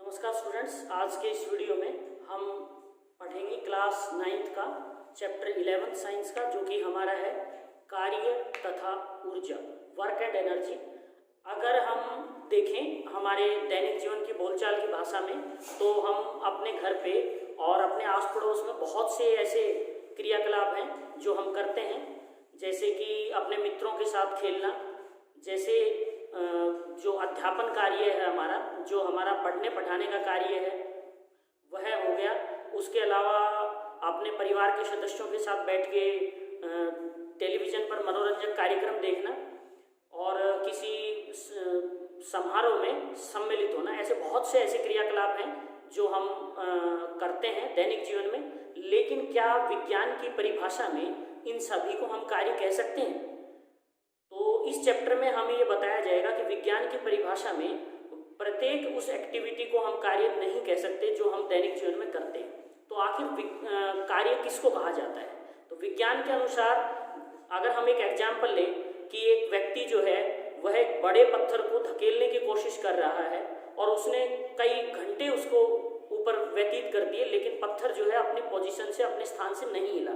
नमस्कार स्टूडेंट्स, आज के इस वीडियो में हम पढ़ेंगे क्लास 9th का चैप्टर 11 साइंस का, जो कि हमारा है कार्य तथा ऊर्जा, वर्क एंड एनर्जी। अगर हम देखें हमारे दैनिक जीवन की बोलचाल की भाषा में, तो हम अपने घर पे और अपने आस पड़ोस में बहुत से ऐसे क्रियाकलाप हैं जो हम करते हैं, जैसे कि अपने मित्रों के साथ खेलना, जैसे जो अध्यापन कार्य है हमारा, जो हमारा पढ़ने पढ़ाने का कार्य है वह हो गया। उसके अलावा अपने परिवार के सदस्यों के साथ बैठ के टेलीविज़न पर मनोरंजक कार्यक्रम देखना और किसी समारोह में सम्मिलित होना, ऐसे बहुत से ऐसे क्रियाकलाप हैं जो हम करते हैं दैनिक जीवन में। लेकिन क्या विज्ञान की परिभाषा में इन सभी को हम कार्य कह सकते हैं? तो इस चैप्टर में हमें ये बताया जाएगा कि विज्ञान की परिभाषा में प्रत्येक उस एक्टिविटी को हम कार्य नहीं कह सकते जो हम दैनिक जीवन में करते हैं। तो आखिर कार्य किसको कहा जाता है? तो विज्ञान के अनुसार अगर हम एक एग्जाम्पल लें कि एक व्यक्ति जो है वह एक बड़े पत्थर को धकेलने की कोशिश कर रहा है और उसने कई घंटे उसको ऊपर व्यतीत कर दिए, लेकिन पत्थर जो है अपनी पोजीशन से, अपने स्थान से नहीं हिला,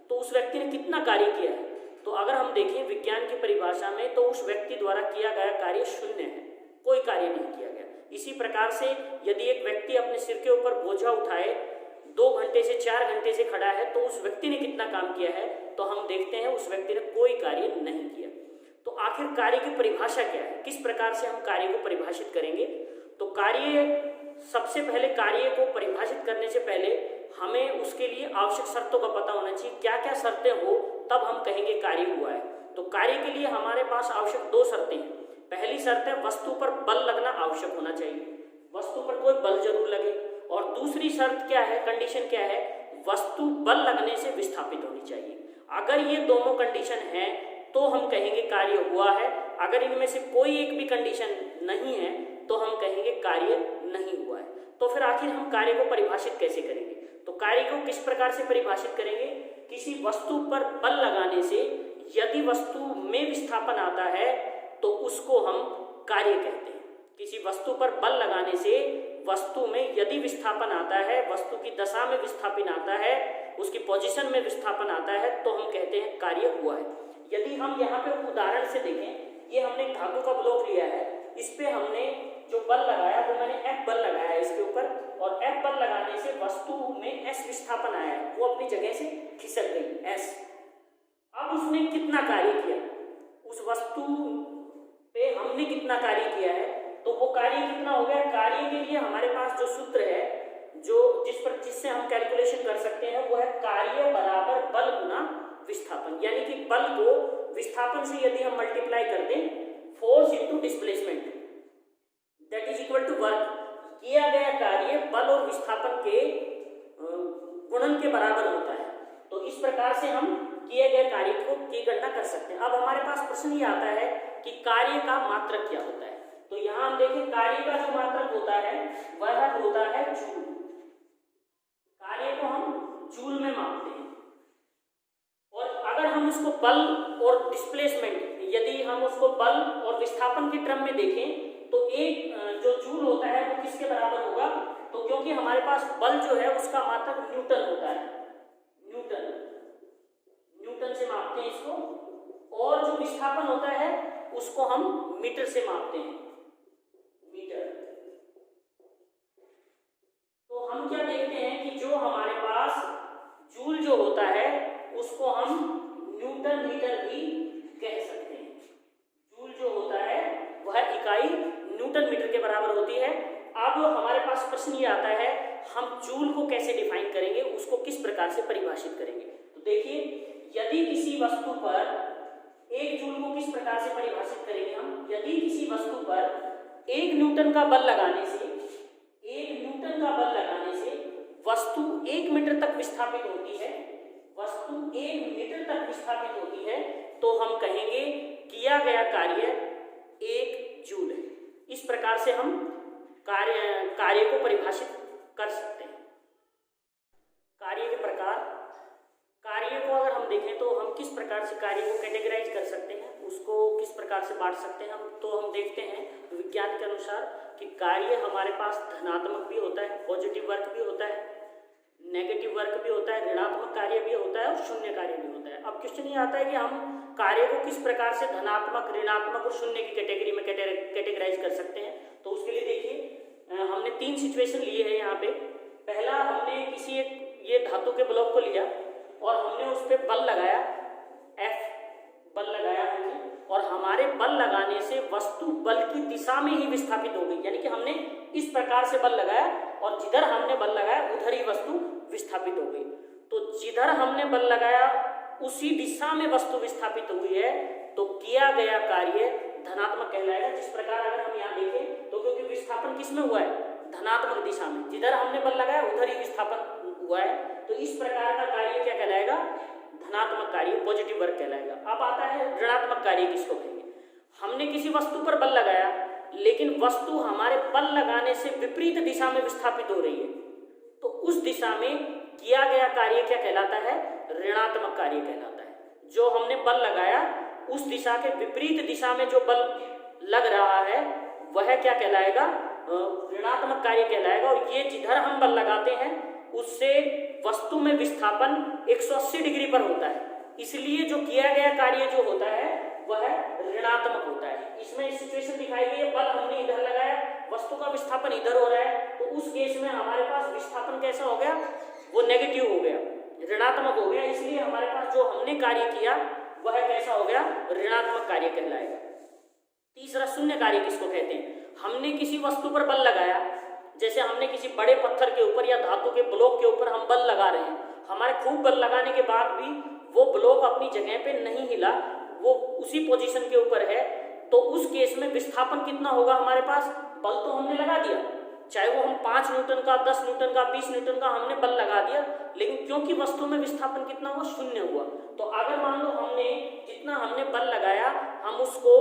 तो उस व्यक्ति ने कितना कार्य किया है? तो अगर हम देखें विज्ञान की परिभाषा में, तो उस व्यक्ति द्वारा किया गया कार्य शून्य है, कोई कार्य नहीं किया गया। इसी प्रकार से यदि एक व्यक्ति अपने सिर के ऊपर बोझा उठाए 2 घंटे से 4 घंटे से खड़ा है, तो उस व्यक्ति ने कितना काम किया है? तो हम देखते हैं उस व्यक्ति ने कोई कार्य नहीं किया। तो आखिर कार्य की परिभाषा क्या है? किस प्रकार से हम कार्य को परिभाषित करेंगे? तो कार्य, सबसे पहले कार्य को परिभाषित करने से पहले हमें उसके लिए आवश्यक शर्तों का पता होना चाहिए। क्या क्या शर्तें हो तब हम कहेंगे कार्य हुआ है। तो कार्य के लिए हमारे पास आवश्यक 2 शर्तें हैं। पहली शर्त है वस्तु पर बल लगना आवश्यक होना चाहिए, वस्तु पर कोई बल जरूर लगे। और दूसरी शर्त क्या है, कंडीशन क्या है? वस्तु बल लगने से विस्थापित होनी चाहिए। अगर ये दोनों कंडीशन हैं तो हम कहेंगे कार्य हुआ है। अगर इनमें से कोई एक भी कंडीशन नहीं है तो हम कहेंगे कार्य नहीं हुआ है। तो फिर आखिर हम कार्य को परिभाषित कैसे करेंगे? तो कार्य को किस प्रकार से परिभाषित करेंगे? किसी वस्तु पर बल लगाने से यदि वस्तु में विस्थापन आता है तो उसको हम कार्य कहते हैं। किसी वस्तु पर बल लगाने से वस्तु में यदि विस्थापन आता है, वस्तु की दशा में विस्थापन आता है, उसकी पोजीशन में विस्थापन आता है, तो हम कहते हैं कार्य हुआ है। यदि हम यहाँ पे उदाहरण से देखें, ये हमने धातु का ब्लॉक लिया है, इस पे हमने जो बल लगाया वो मैंने F बल लगाया है इसके ऊपर, और F बल लगाने से वस्तु में S विस्थापन आया है, वो अपनी जगह से खिसक गई S। अब उसने कितना कार्य किया? उस वस्तु पे हमने कितना कार्य किया है? तो वो कार्य कितना हो गया? कार्य के लिए हमारे पास जो सूत्र है, जो जिससे हम कैलकुलेशन कर सकते हैं, वो है कार्य बराबर बल गुना विस्थापन। यानी कि बल को विस्थापन से यदि हम मल्टीप्लाई कर दें, force into displacement, that is equal to work. किया गया कार्य बल और विस्थापन के गुणन के बराबर होता है। तो इस प्रकार से हम किए गए कार्य की गणना कर सकते हैं। अब हमारे पास प्रश्न ये आता है कि कार्य का मात्रक क्या होता है? तो यहाँ हम देखें कार्य का जो मात्रक होता है वह होता है जूल। कार्य को हम जूल में मापते हैं। और अगर हम उसको बल और डिस्प्लेसमेंट, यदि हम उसको बल और विस्थापन के क्रम में देखें, तो एक जो जूल होता है वो किसके बराबर होगा? तो क्योंकि हमारे पास बल जो है उसका मात्रक न्यूटन होता है, न्यूटन से मापते हैं इसको, और जो विस्थापन होता है उसको हम मीटर से मापते हैं, मीटर। तो हम क्या देखते हैं कि जो हमारे पास जूल जो होता है उसको हम न्यूटन मीटर भी कह सकते हैं। जूल जो होता है वह इकाई न्यूटन मीटर के बराबर होती है। अब हमारे पास प्रश्न ये आता है, हम जूल को कैसे डिफाइन करेंगे, उसको किस प्रकार से परिभाषित करेंगे? तो देखिए, यदि किसी वस्तु पर एक जूल को किस प्रकार से परिभाषित करेंगे हम? यदि किसी वस्तु पर 1 न्यूटन का बल लगाने से, 1 न्यूटन का बल लगाने से वस्तु 1 मीटर तक विस्थापित होती है, वस्तु 1 मीटर तक विस्थापित होती है, तो हम कहेंगे किया गया कार्य 1 जूल है। इस प्रकार से हम कार्य को परिभाषित कर सकते हैं। कार्य के प्रकार, कार्य को अगर हम देखें तो हम किस प्रकार से कार्य को कैटेगराइज कर सकते हैं उसको किस प्रकार से बांट सकते हैं हम, तो हम देखते हैं विज्ञान के अनुसार कि कार्य हमारे पास धनात्मक भी होता है, पॉजिटिव वर्क भी होता है, नेगेटिव वर्क भी होता है, ऋणात्मक कार्य भी होता है और शून्य कार्य भी होता है। अब क्वेश्चन ये आता है कि हम कार्य को किस प्रकार से धनात्मक, ऋणात्मक और शून्य की कैटेगरी में कैटेगराइज कर सकते हैं। तो उसके लिए देखिए हमने 3 सिचुएशन लिए हैं यहाँ पे। पहला, हमने किसी एक ये धातु के ब्लॉक को लिया और हमने उस पर बल लगाया, F बल लगाया हमने, और हमारे बल लगाने से वस्तु बल की दिशा में ही विस्थापित हो गई। यानी कि हमने इस प्रकार से बल लगाया और जिधर हमने बल लगाया उधर ही वस्तु विस्थापित हो गई। तो जिधर हमने बल लगाया उसी दिशा में वस्तु विस्थापित हुई है, तो किया गया कार्य धनात्मक कहलाएगा। जिस प्रकार अगर हम यहाँ देखें तो क्योंकि विस्थापन किस में हुआ है, धनात्मक दिशा में, जिधर हमने बल लगाया उधर ही विस्थापन हुआ है, तो इस प्रकार का कार्य क्या कहलाएगा, धनात्मक कार्य, पॉजिटिव वर्क कहलाएगा। अब आता है ऋणात्मक कार्य, किसको कहेंगे, हमने किसी वस्तु पर बल लगाया लेकिन वस्तु हमारे बल लगाने से विपरीत दिशा में विस्थापित हो रही है, तो उस दिशा में किया गया कार्य क्या कहलाता है, ऋणात्मक कार्य कहलाता है। जो हमने बल लगाया उस दिशा के विपरीत दिशा में जो बल लग रहा है वह क्या कहलाएगा, ऋणात्मक कार्य कहलाएगा। और ये जिधर हम बल लगाते हैं उससे वस्तु में विस्थापन 180 डिग्री पर होता है, इसलिए जो किया गया कार्य जो होता है वह ऋणात्मक होता है। इसमें सिचुएशन दिखाई गई है, बल हमने इधर लगाया, वस्तु का विस्थापन इधर हो रहा है, तो उस केस में हमारे पास विस्थापन कैसा हो गया, वो नेगेटिव हो गया, ऋणात्मक हो गया, इसलिए हमारे पास जो हमने कार्य किया वह कैसा हो गया, ऋणात्मक कार्य कहलाएगा। तीसरा, शून्य कार्य किसको कहते हैं, हमने किसी वस्तु पर बल लगाया, जैसे हमने किसी बड़े पत्थर के ऊपर या धातु के ब्लॉक के ऊपर हम बल लगा रहे हैं, हमारे खूब बल लगाने के बाद भी वो ब्लॉक अपनी जगह पे नहीं हिला, वो उसी पोजीशन के ऊपर है, तो उस केस में विस्थापन कितना होगा हमारे पास, बल तो हमने लगा दिया, चाहे वो हम 5 न्यूटन का, 10 न्यूटन का, 20 न्यूटन का हमने बल लगा दिया, लेकिन क्योंकि वस्तु में विस्थापन कितना हुआ, शून्य हुआ। तो अगर मान लो हमने जितना हमने बल लगाया हम उसको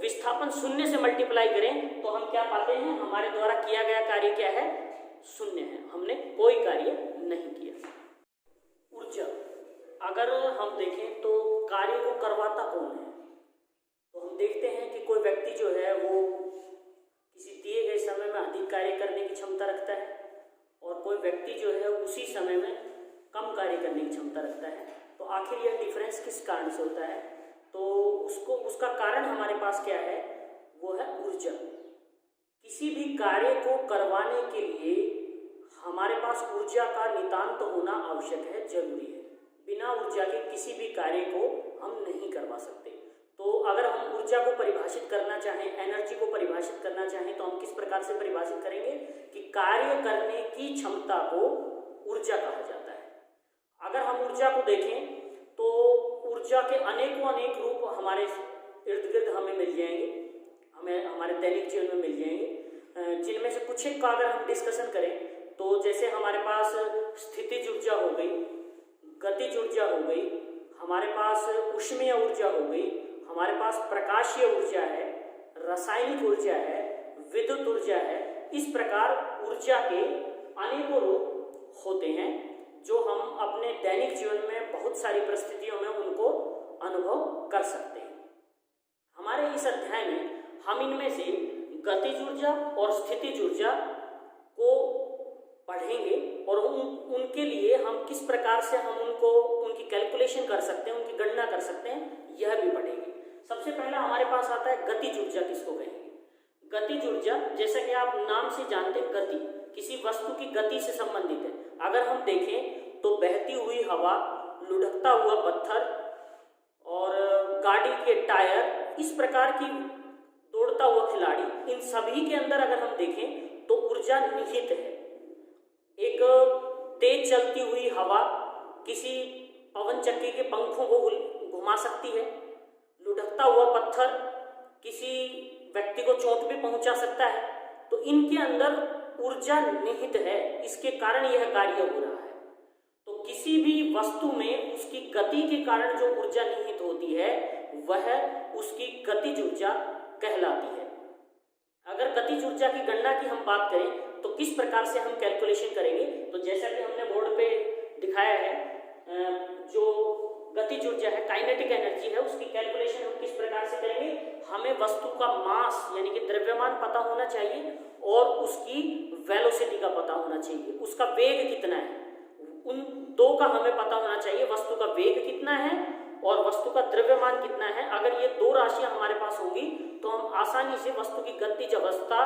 विस्थापन शून्य से मल्टीप्लाई करें तो हम क्या पाते हैं, हमारे द्वारा किया गया कार्य क्या है, शून्य है, हमने कोई कार्य नहीं किया। ऊर्जा, अगर हम देखें तो कार्य को करवाता कौन है, तो हम देखते हैं कि कोई व्यक्ति जो है वो किसी दिए गए समय में अधिक कार्य करने की क्षमता रखता है और कोई व्यक्ति जो है उसी समय में कम कार्य करने की क्षमता रखता है। तो आखिर यह डिफरेंस किस कारण से होता है, तो उसका कारण हमारे पास क्या है, वो है ऊर्जा। किसी भी कार्य को करवाने के लिए हमारे पास ऊर्जा का नितांत होना आवश्यक है, जरूरी है। बिना ऊर्जा के किसी भी कार्य को हम नहीं करवा सकते। तो अगर हम ऊर्जा को परिभाषित करना चाहें, एनर्जी को परिभाषित करना चाहें, तो हम किस प्रकार से परिभाषित करेंगे कि कार्य करने की क्षमता को ऊर्जा कहा जाता है। अगर हम ऊर्जा को देखें तो ऊर्जा के अनेकों रूप हमारे इर्द गिर्द हमें मिल जाएंगे, हमें हमारे दैनिक जीवन में मिल जाएंगे। जिनमें से कुछ एक का अगर हम डिस्कशन करें तो जैसे हमारे पास स्थितिज ऊर्जा हो गई, गतिज ऊर्जा हो गई, हमारे पास ऊष्मीय ऊर्जा हो गई, हमारे पास प्रकाशीय ऊर्जा है, रासायनिक ऊर्जा है, विद्युत ऊर्जा है। इस प्रकार ऊर्जा के अनेकों रूप होते हैं जो हम अपने दैनिक जीवन में बहुत सारी परिस्थितियों में उनको अनुभव कर सकते हैं। हमारे इस अध्याय में हम इनमें से गतिज ऊर्जा और स्थितिज ऊर्जा को पढ़ेंगे और उनके लिए हम किस प्रकार से हम उनकी कैलकुलेशन कर सकते हैं, उनकी गणना कर सकते हैं, यह भी पढ़ेंगे। सबसे पहला हमारे पास आता है गतिज ऊर्जा, किसको कहेंगे। गतिज ऊर्जा, जैसा कि आप नाम से जानते हैं, गति किसी वस्तु की गति से संबंधित है। अगर हम देखें तो बहती हुई हवा, लुढ़कता हुआ पत्थर और गाड़ी के टायर, इस प्रकार की दौड़ता हुआ खिलाड़ी, इन सभी के अंदर अगर हम देखें तो ऊर्जा निहित है। एक तेज चलती हुई हवा किसी पवन चक्की के पंखों को घुमा सकती है, लुढ़कता हुआ पत्थर किसी व्यक्ति को चोट भी पहुंचा सकता है। तो इनके अंदर ऊर्जा निहित है, इसके कारण यह कार्य हो रहा है। तो किसी भी वस्तु में उसकी गति के कारण जो ऊर्जा निहित होती है वह उसकी गतिज ऊर्जा कहलाती है। अगर गतिज ऊर्जा की गणना की हम बात करें तो किस प्रकार से हम कैलकुलेशन करेंगे, तो जैसा कि हमने बोर्ड पे दिखाया है, जो गतिज ऊर्जा है, काइनेटिक एनर्जी है, उसकी कैलकुलेशन हम किस प्रकार से करेंगे? हमें वस्तु का मास यानी कि द्रव्यमान पता होना चाहिए और उसकी वेलोसिटी का पता होना चाहिए, उसका वेग कितना है, उन दो का हमें पता होना चाहिए। वस्तु का वेग कितना है और वस्तु का द्रव्यमान कितना है। अगर ये दो राशियां हमारे पास होंगी तो हम आसानी से वस्तु की गतिज अवस्था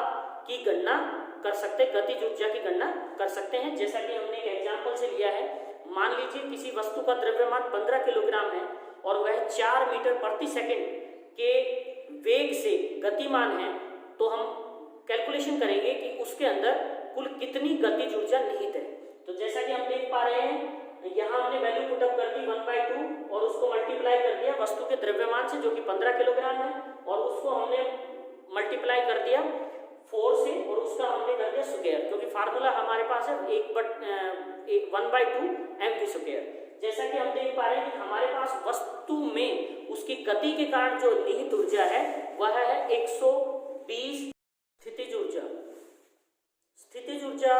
की गणना कर सकते हैं, गतिज ऊर्जा की गणना कर सकते हैं। जैसा कि हमने एक एग्जाम्पल से लिया है, मान लीजिए किसी वस्तु का द्रव्यमान 15 किलोग्राम है और वह 4 मीटर प्रति सेकंड के वेग से गतिमान है, तो हम कैलकुलेशन करेंगे कि उसके अंदर कुल कितनी गतिज ऊर्जा निहित है। तो जैसा कि हम देख पा रहे हैं, यहाँ हमने वैल्यू पुटअप कर दी 1/2 और उसको मल्टीप्लाई कर दिया वस्तु के द्रव्यमान से जो कि 15 किलोग्राम है, और उसको हमने मल्टीप्लाई कर दिया 4 से और उसका हमने कर दिया स्क्वायर, क्योंकि फार्मूला हमारे पास है 1/2 mv²। जैसा कि हम देख पा रहे हैं कि हमारे पास वस्तु में उसकी गति के कारण जो निहित ऊर्जा है वह है 120 स्थितिज ऊर्जा। स्थितिज ऊर्जा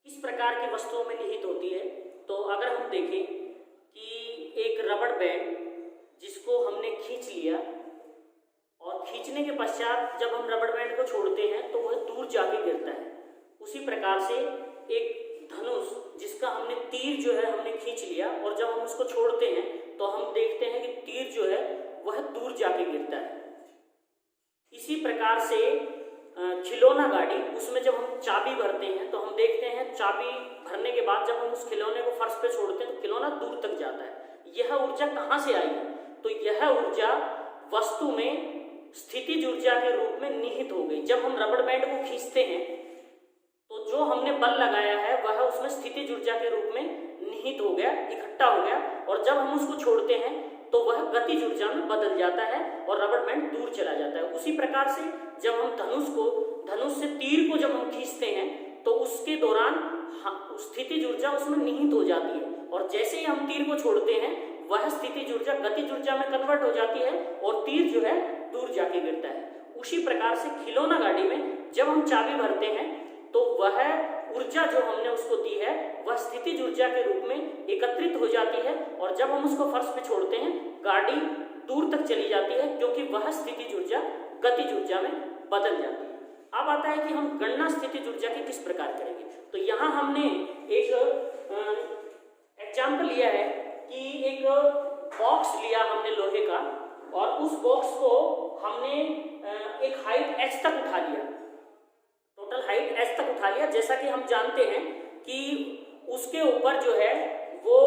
किस प्रकार की वस्तुओं में निहित होती है? तो अगर हम देखें कि एक रबड़ बैंड जिसको हमने खींच लिया और खींचने के पश्चात जब हम रबड़ बैंड को छोड़ते हैं तो वह दूर जाके गिरता है, उसी प्रकार से एक धनुष जिसका हमने तीर जो है हमने खींच लिया और जब हम उसको छोड़ते हैं तो हम देखते हैं कि तीर जो है वह दूर जाके गिरता है। इसी प्रकार से खिलौना गाड़ी, उसमें जब हम चाबी भरते हैं तो हम देखते हैं चाबी भरने के बाद जब हम उस खिलौने को फर्श पे छोड़ते हैं तो खिलौना दूर तक जाता है। यह ऊर्जा कहाँ से आई है? तो यह ऊर्जा वस्तु में स्थितिज ऊर्जा के रूप में निहित हो गई। जब हम रबड़ बैंड को खींचते हैं तो जो हमने बल लगाया है वह उसमें स्थितिज ऊर्जा के रूप में निहित हो गया, इकट्ठा हो गया, और जब हम उसको छोड़ते हैं तो वह गतिज ऊर्जा में बदल जाता है और रबड़ बैंड दूर चला जाता है। उसी प्रकार से जब हम धनुष से तीर को जब हम खींचते हैं तो उसके दौरान स्थितिज ऊर्जा उसमें निहित हो जाती है, और जैसे ही हम तीर को छोड़ते हैं वह स्थितिज ऊर्जा गतिज ऊर्जा में कन्वर्ट हो जाती है और तीर जो है दूर जाके गिरता है। उसी प्रकार से खिलौना गाड़ी में जब हम चाबी भरते हैं तो वह ऊर्जा जो हमने उसको दी है वह स्थितिज ऊर्जा के रूप में एकत्रित हो जाती है, और जब हम उसको फर्श पे छोड़ते हैं गाड़ी दूर तक चली जाती है, क्योंकि वह स्थितिज ऊर्जा गतिज ऊर्जा में बदल जाती है। अब आता है कि हम गणना स्थितिज ऊर्जा की किस प्रकार करेंगे। तो यहाँ हमने एक एग्जाम्पल लिया है कि एक बॉक्स लिया हमने लोहे का, और उस बॉक्स को हमने एक हाइट h तक उठा लिया, टोटल हाइट h तक उठा लिया। जैसा कि हम जानते हैं कि उसके ऊपर जो है वो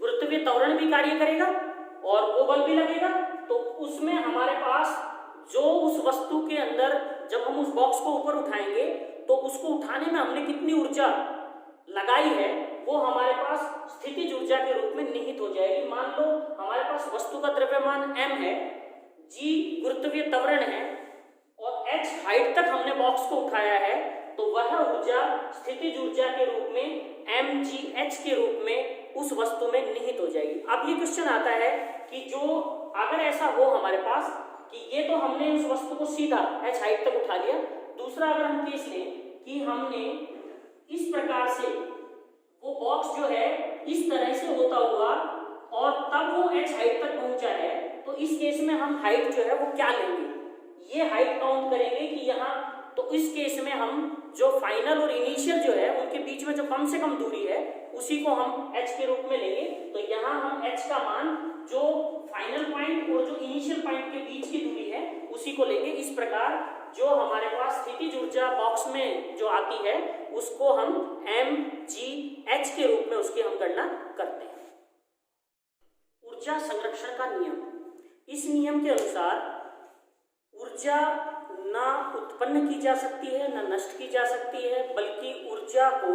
गुरुत्वीय त्वरण भी कार्य करेगा और वो बल भी लगेगा, तो उसमें हमारे पास जो उस वस्तु के अंदर जब हम उस बॉक्स को ऊपर उठाएंगे तो उसको उठाने में हमने कितनी ऊर्जा लगाई है वो हमारे पास स्थितिज ऊर्जा के रूप में निहित हो जाएगी। मान लो हमारे पास वस्तु का द्रव्यमान m है, g गुरुत्वीय त्वरण है और h हाइट तक हमने बॉक्स को उठाया है, तो वह ऊर्जा स्थितिज ऊर्जा के रूप में mgh के रूप में उस वस्तु में निहित हो जाएगी। अब ये क्वेश्चन आता है कि जो अगर ऐसा हो हमारे पास कि ये तो हमने उस वस्तु को सीधा h हाइट तक उठा लिया, दूसरा अगर हम केस लें कि हमने इस प्रकार से वो बॉक्स जो है इस तरह से होता हुआ और तब वो h हाइट तक पहुंचा है, तो इस केस में हम हाइट जो है वो क्या लेंगे, ये हाइट काउंट करेंगे कि यहाँ, तो इस केस में हम जो फाइनल और इनिशियल जो है उनके बीच में जो कम से कम दूरी है उसी को हम h के रूप में लेंगे। तो यहाँ हम h का मान जो फाइनल पॉइंट और जो इनिशियल पॉइंट के बीच की दूरी है उसी को लेंगे। इस प्रकार जो हमारे पास स्थितिज ऊर्जा बॉक्स में जो आती है उसको हम mgh के रूप में उसकी हम गणना करते हैं। ऊर्जा संरक्षण का नियम, इस नियम के अनुसार ऊर्जा ना उत्पन्न की जा सकती है ना नष्ट की जा सकती है, बल्कि ऊर्जा को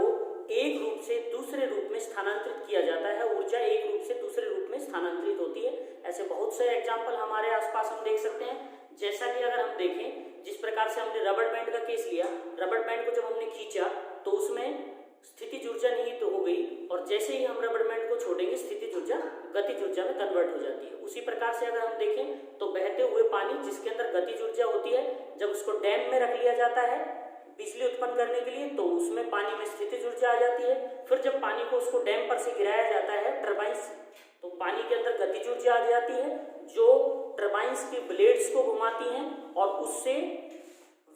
एक रूप से दूसरे रूप में स्थानांतरित किया जाता है। ऊर्जा एक रूप से दूसरे रूप में स्थानांतरित होती है। ऐसे बहुत से एग्जाम्पल हमारे आसपास हम देख सकते हैं। जैसा कि अगर हम देखें जिस प्रकार से हमने रबड़ बैंड का केस लिया, रबड़ बैंड को जब हमने खींचा तो उसमें स्थितिज ऊर्जा निहित तो हो गई, और जैसे ही हम रबड़ बैंड को छोड़ेंगे स्थितिज ऊर्जा गतिज ऊर्जा में कन्वर्ट हो जाती है। उसी प्रकार से अगर हम देखें तो बहते हुए पानी जिसके अंदर गतिज ऊर्जा होती है, जब उसको डैम में रख लिया जाता है बिजली उत्पन्न करने के लिए तो उसमें पानी में स्थितिज ऊर्जा आ जाती है। फिर जब पानी को उसको डैम पर से गिराया जाता है टरबाइन तो पानी के अंदर गतिज ऊर्जा आ जाती है जो टरबाइंस की ब्लेड्स को घुमाती हैं और उससे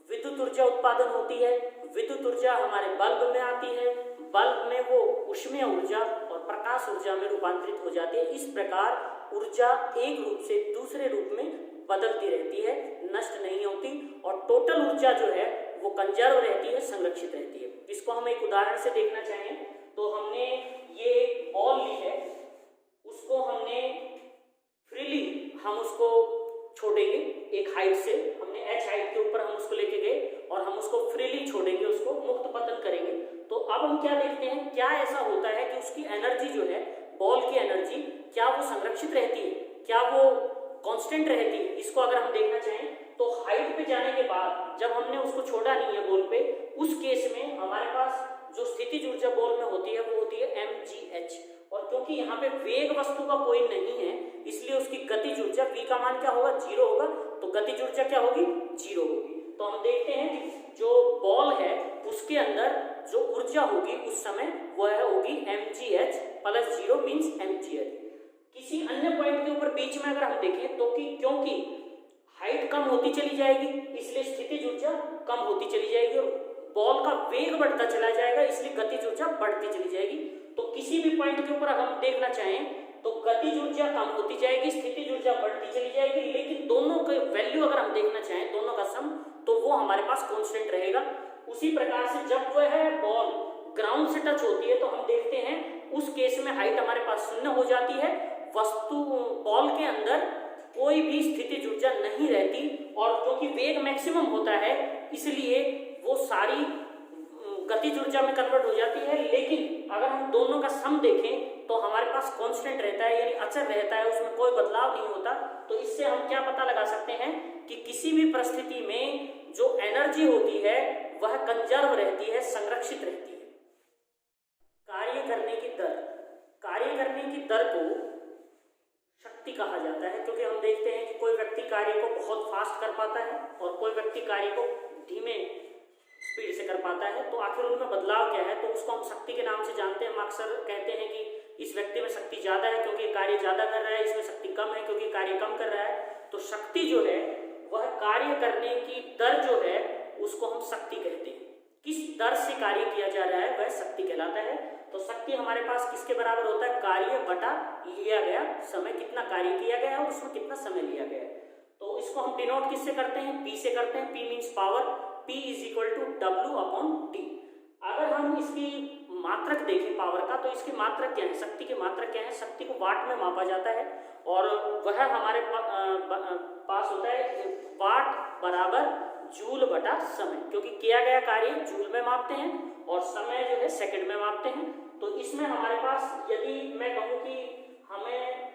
विद्युत ऊर्जा उत्पादन होती है। विद्युत ऊर्जा हमारे बल्ब में आती है, बल्ब में वो ऊष्मीय ऊर्जा और प्रकाश ऊर्जा में रूपांतरित हो जाती है। इस प्रकार ऊर्जा एक रूप से दूसरे रूप में बदलती रहती है, नष्ट नहीं होती, और टोटल ऊर्जा जो है वो कंजर्व रहती है, संरक्षित रहती है। इसको हम एक उदाहरण से देखना चाहें तो हमने ये एक बॉल ली है, उसको हमने फ्रीली हम उसको छोड़ेंगे एक हाइट से, हमने h हाइट के ऊपर हम उसको लेके गए और हम उसको फ्रीली छोड़ेंगे, उसको मुक्त पतन करेंगे। तो अब हम क्या देखते हैं, क्या ऐसा होता है कि उसकी एनर्जी जो है, बॉल की एनर्जी, क्या वो संरक्षित रहती है, क्या वो कांस्टेंट रहती है? इसको अगर हम देखना चाहें तो हाइट पे जाने के बाद जब हमने उसको छोड़ा नहीं है बॉल पे, उस केस में हमारे पास जो स्थितिज ऊर्जा बॉल में होती है वो होती है mgh, और क्योंकि यहाँ पे वेग वस्तु का कोई नहीं है इसलिए उसकी गतिज ऊर्जा v का मान क्या होगा, 0 होगा, तो गतिज ऊर्जा क्या होगी, 0 होगी। तो हम देखते हैं कि जो बॉल है उसके अंदर जो ऊर्जा होगी उस समय वह होगी mgh प्लस 0 मीन्स mgh। किसी अन्य पॉइंट के ऊपर बीच में अगर हम देखें तो क्योंकि हाइट कम होती चली जाएगी इसलिए स्थितिज ऊर्जा कम होती चली जाएगी और बॉल का वेग बढ़ता चला जाएगा इसलिए गतिज ऊर्जा बढ़ती चली जाएगी। तो किसी भी पॉइंट के ऊपर हम देखना चाहें तो गतिज ऊर्जा कम होती जाएगी, स्थितिज ऊर्जा बढ़ती चली जाएगी, लेकिन दोनों का वैल्यू अगर हम देखना चाहें, दोनों का सम, तो वो हमारे पास कांस्टेंट रहेगा। उसी प्रकार से जब वह बॉल ग्राउंड से टच होती है तो हम देखते हैं उस केस में हाइट हमारे पास 0 हो जाती है, वस्तु बॉल के अंदर कोई भी स्थितिज ऊर्जा नहीं रहती, और क्योंकि वेग मैक्सिमम होता है इसलिए वो सारी गतिज ऊर्जा में कन्वर्ट हो जाती है। लेकिन अगर हम दोनों का सम देखें तो हमारे पास कांस्टेंट रहता है, यानी अचर रहता है, उसमें कोई बदलाव नहीं होता। तो इससे हम क्या पता लगा सकते हैं कि किसी भी परिस्थिति में जो एनर्जी होती है वह कंजर्व रहती है, संरक्षित रहती है। कार्य करने की दर, कार्य करने की दर को शक्ति कहा जाता है, क्योंकि हम देखते हैं कि कोई व्यक्ति कार्य को बहुत फास्ट कर पाता है और कोई व्यक्ति कार्य को धीमे स्पीड से कर पाता है। तो आखिर उनमें बदलाव क्या है, तो उसको हम शक्ति के नाम से जानते हैं। हम अक्सर कहते हैं कि इस व्यक्ति में शक्ति ज़्यादा है क्योंकि कार्य ज़्यादा कर रहा है, इसमें शक्ति कम है क्योंकि कार्य कम कर रहा है। तो शक्ति जो है वह कार्य करने की दर जो है उसको हम शक्ति कहते हैं। किस दर से कार्य किया जा रहा है वह शक्ति कहलाता है। तो शक्ति हमारे पास किसके बराबर होता है, कार्य बटा लिया गया समय, कितना कार्य किया गया और उसमें कितना समय लिया गया। तो इसको हम डिनोट किससे करते हैं, P से करते हैं। P means power, P is equal to W/T। अगर हम इसकी मात्रक देखें पावर का, तो इसकी मात्रक क्या है, शक्ति की मात्रक क्या है, शक्ति को वाट में मापा जाता है और वह हमारे पास होता है वाट बराबर जूल बटा समय, क्योंकि किया गया कार्य जूल में मापते हैं और समय जो है सेकंड में मापते हैं। तो इसमें हमारे पास यदि मैं कहूँ कि हमें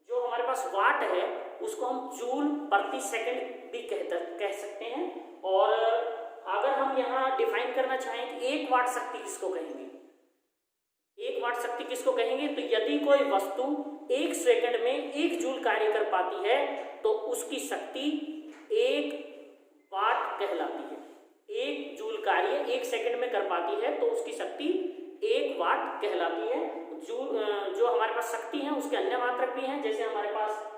जो हमारे पास वाट है उसको हम जूल प्रति सेकंड भी कह सकते हैं। और अगर हम यहाँ डिफाइन करना चाहें कि 1 वाट शक्ति किसको कहेंगे, 1 वाट शक्ति किसको कहेंगे, तो यदि कोई वस्तु 1 सेकंड में 1 जूल कार्य कर पाती है तो उसकी शक्ति 1 वाट कहलाती है। 1 जूल कार्य 1 सेकंड में कर पाती है तो उसकी शक्ति 1 वाट कहलाती है। जूल जो हमारे पास शक्ति है उसके अन्य मात्रक भी हैं, जैसे हमारे पास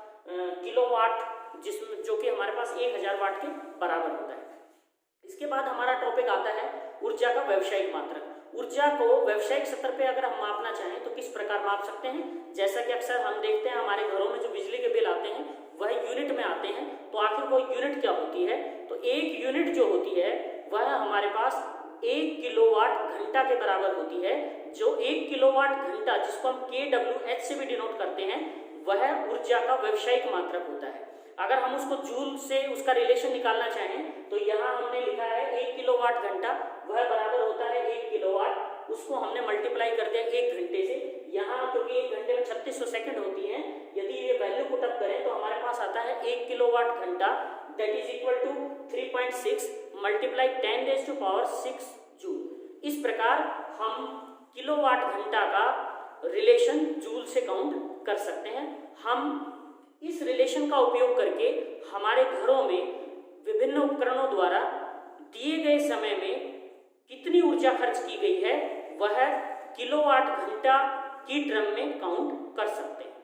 किलोवाट, जिसमें जो कि हमारे पास 1000 वाट के बराबर होता है। इसके बाद हमारा टॉपिक आता है ऊर्जा का व्यावसायिक मात्रक। ऊर्जा को व्यावसायिक स्तर पे अगर हम मापना चाहें तो किस प्रकार माप सकते हैं, जैसा कि अक्सर हम देखते हैं हमारे घरों में जो बिजली के बिल आते हैं वह यूनिट में आते हैं। तो आखिर वो यूनिट क्या होती है, तो एक यूनिट जो होती है वह हमारे पास 1 किलोवाट घंटा के बराबर होती है। जो 1 किलोवाट घंटा, जिसको हम kWh से भी डिनोट करते हैं, वह ऊर्जा का व्यावसायिक मात्रक होता है। अगर हम उसको जूल से उसका रिलेशन निकालना चाहें तो यहाँ हमने लिखा है 1 किलोवाट घंटा वह बराबर होता है 1 किलोवाट, उसको हमने मल्टीप्लाई कर दिया 1 घंटे से। यहाँ क्योंकि 1 घंटे में 3600 सेकंड होती हैं, यदि ये वैल्यू पुट अप करें तो हमारे पास आता है 1 किलोवाट घंटा that is equal to 3.6 multiply 10⁻⁶ joule. इस प्रकार हम किलोवाट घंटा का रिलेशन जूल से काउंट कर सकते हैं। हम इस रिलेशन का उपयोग करके हमारे घरों में विभिन्न उपकरणों द्वारा दिए गए समय में कितनी ऊर्जा खर्च की गई है वह किलोवाट घंटा की टर्म में काउंट कर सकते हैं।